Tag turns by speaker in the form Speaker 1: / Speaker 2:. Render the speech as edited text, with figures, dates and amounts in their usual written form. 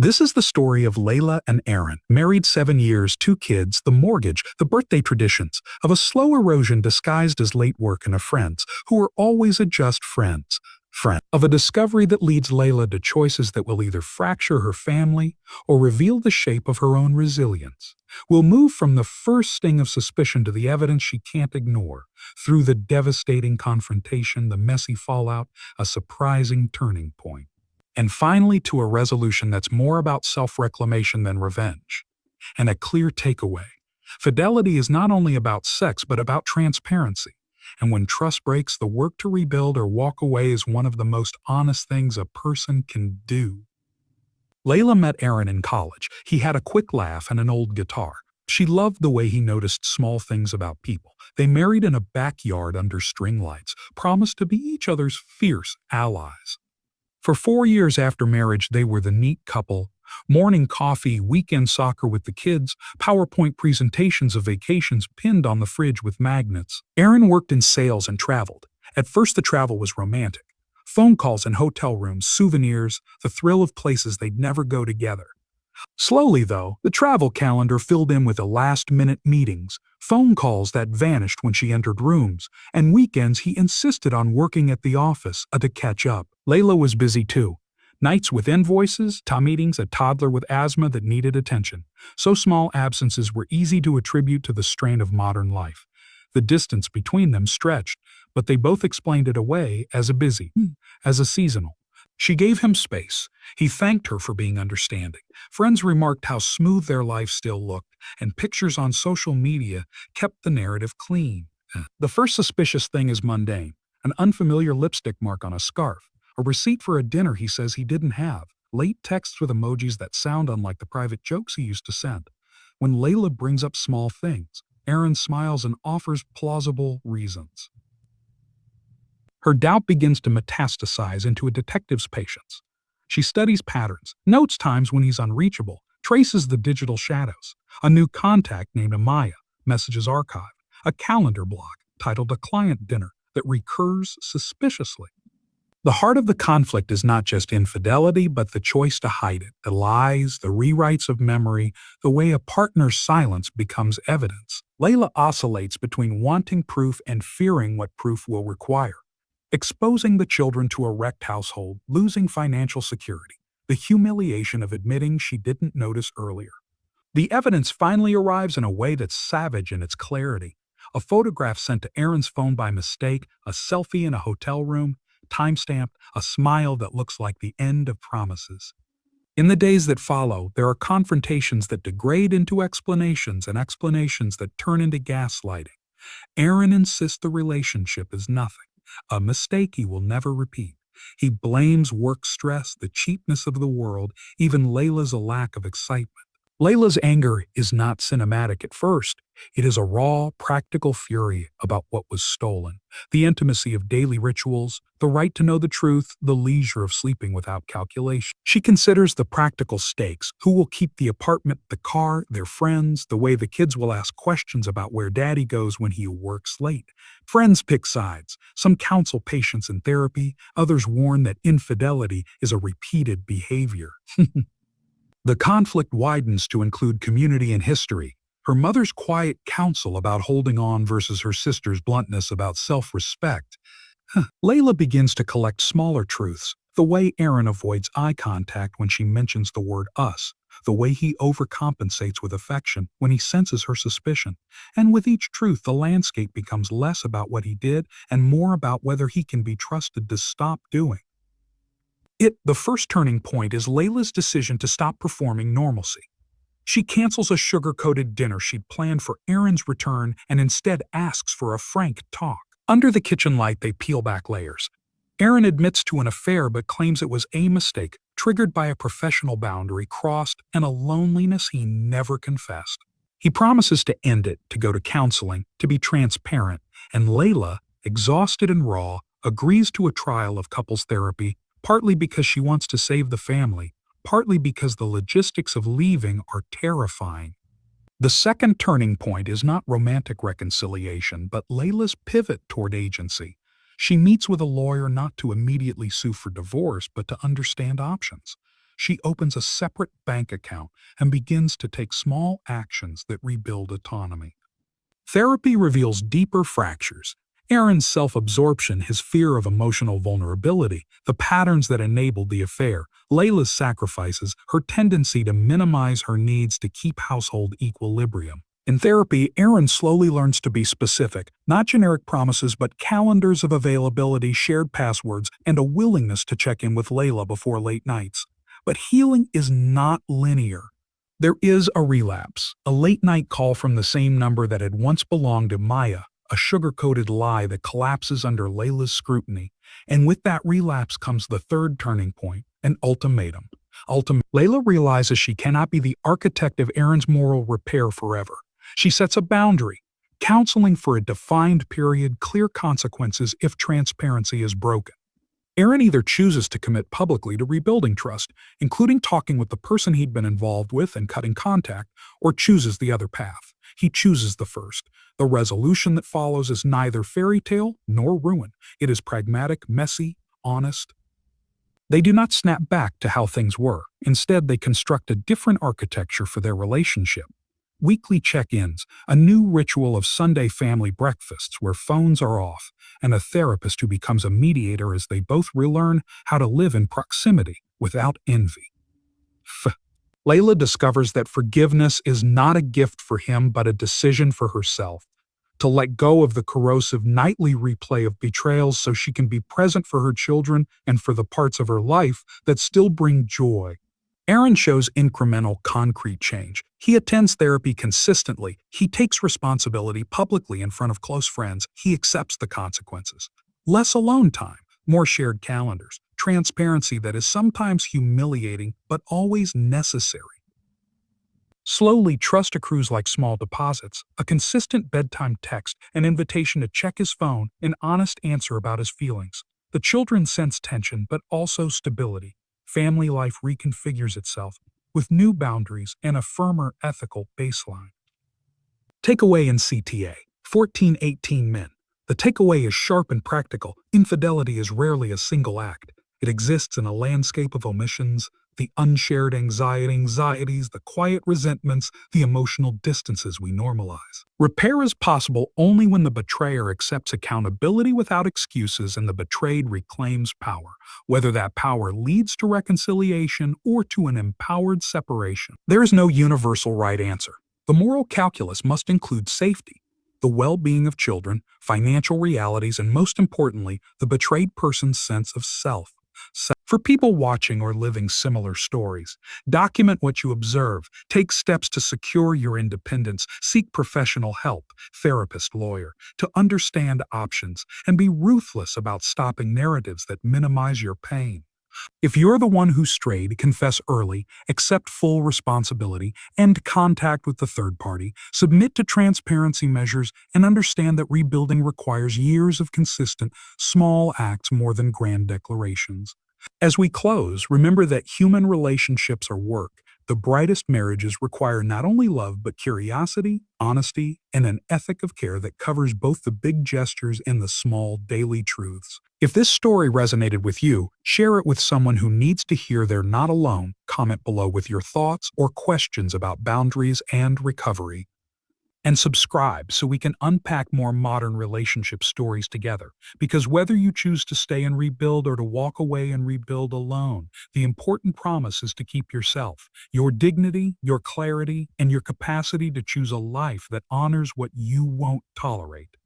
Speaker 1: This is the story of Leila and Aaron, married 7 years, 2 kids, the mortgage, the birthday traditions, of a slow erosion disguised as late work and of friends, who are always a just friends. Of a discovery that leads Leila to choices that will either fracture her family or reveal the shape of her own resilience. We'll move from the first sting of suspicion to the evidence she can't ignore, through the devastating confrontation, the messy fallout, a surprising turning point, and finally to a resolution that's more about self-reclamation than revenge. And a clear takeaway: fidelity is not only about sex but about transparency. And when trust breaks, the work to rebuild or walk away is one of the most honest things a person can do. Leila met Aaron in college. He had a quick laugh and an old guitar. She loved the way he noticed small things about people. They married in a backyard under string lights, promised to be each other's fierce allies. For 4 years after marriage, they were the neat couple. Morning coffee, weekend soccer with the kids, PowerPoint presentations of vacations pinned on the fridge with magnets. Aaron worked in sales and traveled. At first the travel was romantic. Phone calls in hotel rooms, souvenirs, the thrill of places they'd never go together. Slowly, though, the travel calendar filled in with the last-minute meetings, phone calls that vanished when she entered rooms, and weekends he insisted on working at the office to catch up. Leila was busy too. Nights with invoices, meetings, a toddler with asthma that needed attention. So small absences were easy to attribute to the strain of modern life. The distance between them stretched, but they both explained it away as a busy, as a seasonal. She gave him space. He thanked her for being understanding. Friends remarked how smooth their life still looked, and pictures on social media kept the narrative clean. The first suspicious thing is mundane: an unfamiliar lipstick mark on a scarf, a receipt for a dinner he says he didn't have, late texts with emojis that sound unlike the private jokes he used to send. When Leila brings up small things, Aaron smiles and offers plausible reasons. Her doubt begins to metastasize into a detective's patience. She studies patterns, notes times when he's unreachable, traces the digital shadows. A new contact named Amaya, messages archived, a calendar block titled A Client Dinner that recurs suspiciously. The heart of the conflict is not just infidelity, but the choice to hide it, the lies, the rewrites of memory, the way a partner's silence becomes evidence. Leila oscillates between wanting proof and fearing what proof will require. Exposing the children to a wrecked household, losing financial security, the humiliation of admitting she didn't notice earlier. The evidence finally arrives in a way that's savage in its clarity. A photograph sent to Aaron's phone by mistake, a selfie in a hotel room, timestamped, a smile that looks like the end of promises. In the days that follow, there are confrontations that degrade into explanations and explanations that turn into gaslighting. Aaron insists the relationship is nothing, a mistake he will never repeat. He blames work stress, the cheapness of the world, even Leila's lack of excitement. Leila's anger is not cinematic at first. It is a raw, practical fury about what was stolen. The intimacy of daily rituals, the right to know the truth, the leisure of sleeping without calculation. She considers the practical stakes: who will keep the apartment, the car, their friends, the way the kids will ask questions about where daddy goes when he works late. Friends pick sides. Some counsel patience in therapy, others warn that infidelity is a repeated behavior. The conflict widens to include community and history. Her mother's quiet counsel about holding on versus her sister's bluntness about self-respect. Leila begins to collect smaller truths: the way Aaron avoids eye contact when she mentions the word us, the way he overcompensates with affection when he senses her suspicion. And with each truth, the landscape becomes less about what he did and more about whether he can be trusted to stop doing. The first turning point is Leila's decision to stop performing normalcy. She cancels a sugar-coated dinner she'd planned for Aaron's return and instead asks for a frank talk. Under the kitchen light, they peel back layers. Aaron admits to an affair but claims it was a mistake, triggered by a professional boundary crossed and a loneliness he never confessed. He promises to end it, to go to counseling, to be transparent, and Leila, exhausted and raw, agrees to a trial of couples therapy, partly because she wants to save the family, partly because the logistics of leaving are terrifying. The second turning point is not romantic reconciliation, but Leila's pivot toward agency. She meets with a lawyer not to immediately sue for divorce, but to understand options. She opens a separate bank account and begins to take small actions that rebuild autonomy. Therapy reveals deeper fractures. Aaron's self-absorption, his fear of emotional vulnerability, the patterns that enabled the affair, Leila's sacrifices, her tendency to minimize her needs to keep household equilibrium. In therapy, Aaron slowly learns to be specific, not generic promises but calendars of availability, shared passwords, and a willingness to check in with Leila before late nights. But healing is not linear. There is a relapse, a late-night call from the same number that had once belonged to Maya, a sugar-coated lie that collapses under Leila's scrutiny. And with that relapse comes the third turning point, an ultimatum. Leila realizes she cannot be the architect of Aaron's moral repair forever. She sets a boundary, counseling for a defined period, clear consequences if transparency is broken. Aaron either chooses to commit publicly to rebuilding trust, including talking with the person he'd been involved with and cutting contact, or chooses the other path. He chooses the first. The resolution that follows is neither fairy tale nor ruin. It is pragmatic, messy, honest. They do not snap back to how things were. Instead, they construct a different architecture for their relationship. Weekly check-ins, a new ritual of Sunday family breakfasts where phones are off, and a therapist who becomes a mediator as they both relearn how to live in proximity without envy. Leila discovers that forgiveness is not a gift for him but a decision for herself. To let go of the corrosive nightly replay of betrayals so she can be present for her children and for the parts of her life that still bring joy. Aaron shows incremental, concrete change. He attends therapy consistently. He takes responsibility publicly in front of close friends. He accepts the consequences. Less alone time, more shared calendars, transparency that is sometimes humiliating but always necessary. Slowly, trust accrues like small deposits, a consistent bedtime text, an invitation to check his phone, an honest answer about his feelings. The children sense tension but also stability. Family life reconfigures itself with new boundaries and a firmer ethical baseline. Takeaway in CTA, 1418 men. The takeaway is sharp and practical. Infidelity is rarely a single act. It exists in a landscape of omissions, the unshared anxieties, the quiet resentments, the emotional distances we normalize. Repair is possible only when the betrayer accepts accountability without excuses and the betrayed reclaims power, whether that power leads to reconciliation or to an empowered separation. There is no universal right answer. The moral calculus must include safety, the well-being of children, financial realities, and most importantly, the betrayed person's sense of self. For people watching or living similar stories, document what you observe, take steps to secure your independence, seek professional help, therapist, lawyer, to understand options, and be ruthless about stopping narratives that minimize your pain. If you're the one who strayed, confess early, accept full responsibility, end contact with the third party, submit to transparency measures, and understand that rebuilding requires years of consistent, small acts more than grand declarations. As we close, remember that human relationships are work. The brightest marriages require not only love but curiosity, honesty, and an ethic of care that covers both the big gestures and the small daily truths. If this story resonated with you, share it with someone who needs to hear they're not alone. Comment below with your thoughts or questions about boundaries and recovery. And subscribe so we can unpack more modern relationship stories together. Because whether you choose to stay and rebuild or to walk away and rebuild alone, the important promise is to keep yourself, your dignity, your clarity, and your capacity to choose a life that honors what you won't tolerate.